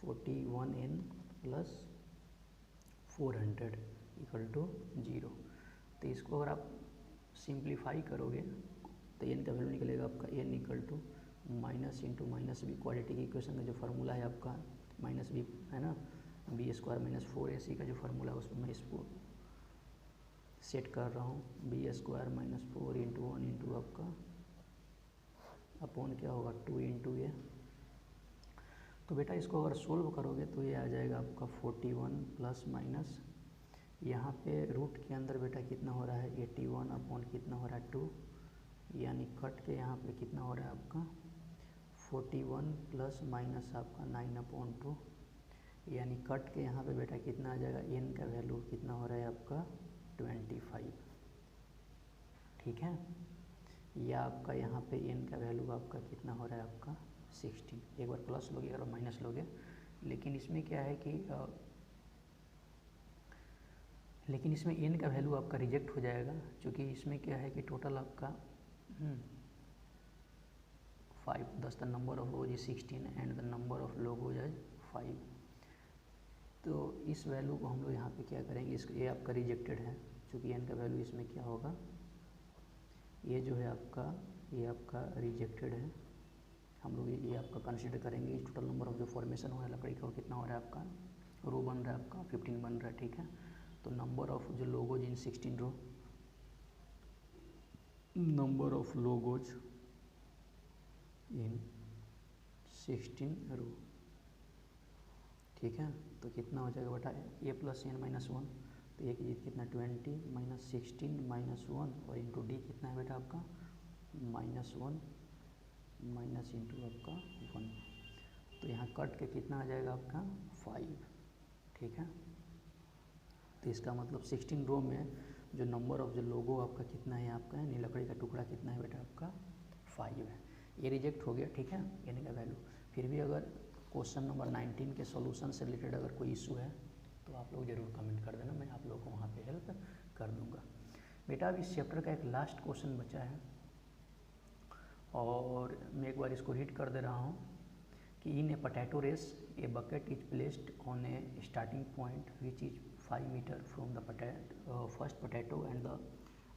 41n plus 400 equal to 0। तो इसको अगर आप सिंप्लीफाई करोगे तो n का वैल्यू निकलेगा आपका n equal to minus into minus b, quadratic equation का जो फार्मूला है आपका -b है ना, b² माइनस 4ac का जो फार्मूला है उसमें मैं इसको सेट कर रहा हूँ, b² माइनस 4 इंटू 1 इंटू आपका अपॉन क्या होगा 2 इंटू ए। तो बेटा इसको अगर सोल्व करोगे तो ये आ जाएगा आपका 41 प्लस माइनस यहाँ पे रूट के अंदर बेटा कितना हो रहा है 81 अपॉन कितना हो रहा है 2, यानी कट के यहाँ पे कितना हो रहा है आपका 41 प्लस माइनस आपका 9/2, यानी कट के यहाँ पे बेटा कितना आ जाएगा n का वैल्यू कितना हो रहा है आपका 25। ठीक है, या आपका यहाँ पे n का वैल्यू आपका कितना हो रहा है आपका 16। एक बार प्लस लोगे और माइनस लोगे, लेकिन इसमें क्या है कि लेकिन इसमें n का वैल्यू आपका रिजेक्ट हो जाएगा, क्योंकि इसमें क्या है कि टोटल आपका 5 10 the number of rose is 16 and the number of logos is 5। तो इस वैल्यू को हम लोग यहाँ पे क्या करेंगे, इसको ये आपका रिजेक्टेड है, क्योंकि n का वैल्यू इसमें क्या होगा, ये जो है आपका ये आपका रिजेक्टेड है। हम लोग ये आपका कंसिडर करेंगे। टोटल नंबर ऑफ जो फॉर्मेशन हो रहा है लकड़ी का वो कितना हो रहा है आपका, रो बन रहा है आपका 15 बन रहा है। ठीक है, तो नंबर ऑफ जो logos in 16 row, number of logos in 16 row. ठीक है, तो कितना हो जाएगा बेटा a प्लस n माइनस 1, तो a की जीत कितना 20 माइनस 16 माइनस 1 और इंटू डी कितना है बेटा आपका -1 माइनस इंटू आपका 1। तो यहाँ कट के कितना आ जाएगा आपका 5। ठीक है, तो इसका मतलब 16 रो में जो नंबर ऑफ जो लोगो आपका कितना है आपका, यानी लकड़ी का टुकड़ा कितना है बेटा आपका 5 है। ये रिजेक्ट हो गया, ठीक है, यानी का वैल्यू। फिर भी अगर क्वेश्चन नंबर 19 के सॉल्यूशन से रिलेटेड अगर कोई इशू है तो आप लोग ज़रूर कमेंट कर देना, मैं आप लोगों को वहाँ पे हेल्प कर दूँगा। बेटा अब इस चैप्टर का एक लास्ट क्वेश्चन बचा है और मैं एक बार इसको रीड कर दे रहा हूँ कि in a potato race a bucket is placed on a starting point which is 5 metre from the first potato and the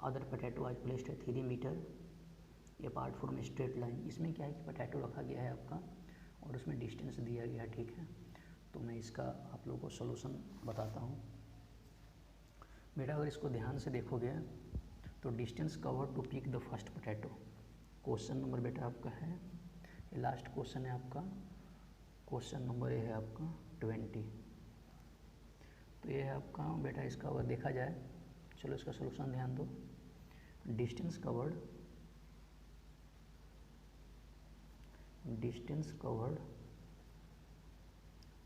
other potato are placed है 3 metre apart from straight line. इसमें क्या है कि potato रखा गया है आपका और उसमें डिस्टेंस दिया गया है, ठीक है। तो मैं इसका आप लोगों को सॉल्यूशन बताता हूँ। बेटा अगर इसको ध्यान से देखोगे तो distance cover to pick the first potato, question number बेटा आपका है, ये लास्ट क्वेश्चन है आपका, क्वेश्चन नंबर ये है आपका 20। तो ये है आपका बेटा, इसका अगर देखा जाए, चलो इसका सॉल्यूशन ध्यान दो। Distance covered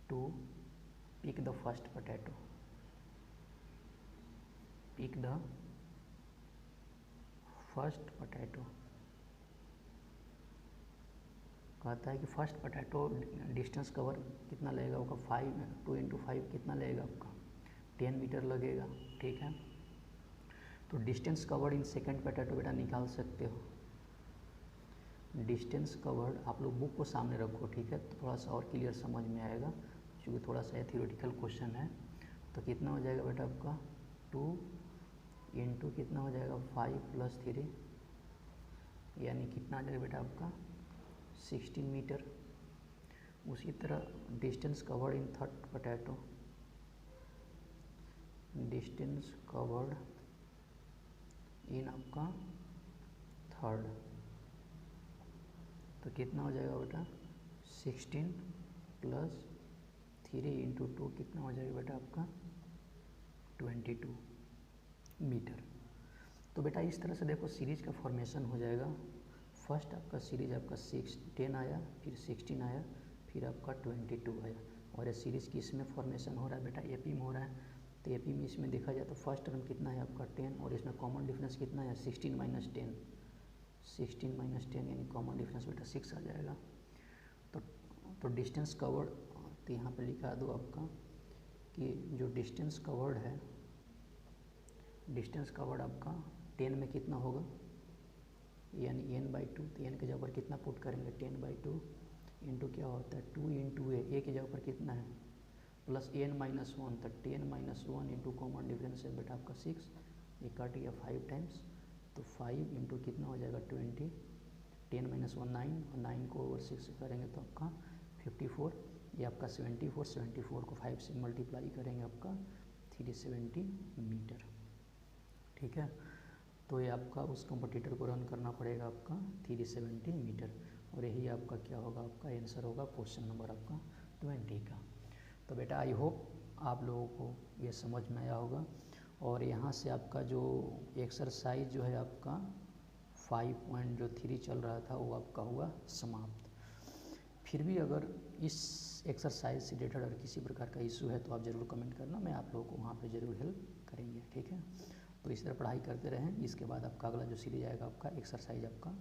to pick the first potato, pick the first potato. कहता है कि फर्स्ट पोटैटो डिस्टेंस कवर कितना लगेगा आपका 2 × 5 कितना लगेगा आपका 10 मीटर लगेगा, ठीक है। तो distance covered in second potato बेटा निकाल सकते हो। डिस्टेंस कवर्ड आप लोग बुक को सामने रखो, ठीक है, तो थोड़ा सा और क्लियर समझ में आएगा, क्योंकि थोड़ा सा थ्योरेटिकल क्वेश्चन है। तो कितना हो जाएगा बेटा आपका 2 × कितना हो जाएगा 5 + 3, यानी कितना आ जाएगा बेटा आपका 16 मीटर। उसी तरह distance covered in third potato, distance covered in आपका थर्ड, तो कितना हो जाएगा बेटा 16 + 3 × 2 कितना हो जाएगा बेटा आपका 22 मीटर। तो बेटा इस तरह से देखो सीरीज का फॉर्मेशन हो जाएगा। फर्स्ट आपका सीरीज आपका 10 आया, फिर 16 आया, फिर आपका 22 आया, और ये सीरीज़ किस में फॉर्मेशन हो रहा है बेटा एपी में हो रहा है। तो एपी में इसमें देखा जाए तो फर्स्ट टर्म कितना है आपका 10, और इसमें कॉमन डिफरेंस कितना है 16 - 10, 16 - 10 यानी कॉमन डिफरेंस बेटा 6 आ जाएगा। तो डिस्टेंस कवर्ड, तो यहाँ पे लिखा दो आपका कि जो डिस्टेंस कवर्ड है, डिस्टेंस कवर्ड आपका 10 में कितना होगा, यानी n/2, तो n के जगह पर कितना पुट करेंगे 10/2 इंटू क्या होता है 2 × a के जगह पर कितना है प्लस n - 1, तो 10 - 1 इंटू कॉमन डिफरेंस है बेटा आपका 6, ये कट गया 5 टाइम्स, तो 5 इंटू कितना हो जाएगा 20, 10 - 1 9, और 9 को ओवर 6 करेंगे तो आपका 54, ये आपका 74 को 5 से मल्टीप्लाई करेंगे आपका 370 मीटर, ठीक है। तो ये आपका उस कंपटीटर को रन करना पड़ेगा आपका 370 मीटर, और यही आपका क्या होगा, आपका आंसर होगा क्वेश्चन नंबर आपका 20 का। तो बेटा आई होप आप लोगों को ये समझ में आया होगा, और यहाँ से आपका जो एक्सरसाइज जो है आपका 5.3 चल रहा था वो आपका हुआ समाप्त। फिर भी अगर इस एक्सरसाइज से रिलेटेड अगर किसी प्रकार का इशू है तो आप ज़रूर कमेंट करना, मैं आप लोगों को वहाँ पे ज़रूर हेल्प करेंगे, ठीक है। तो इस तरह पढ़ाई करते रहें। इसके बाद आपका अगला जो सीरीज आएगा आपका एक्सरसाइज आपका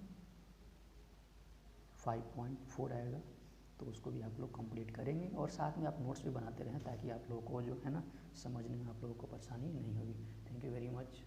5.4 आएगा, तो उसको भी आप लोग कंप्लीट करेंगे, और साथ में आप नोट्स भी बनाते रहें ताकि आप लोगों को जो है ना समझने में आप लोगों को परेशानी नहीं होगी। Thank you very much.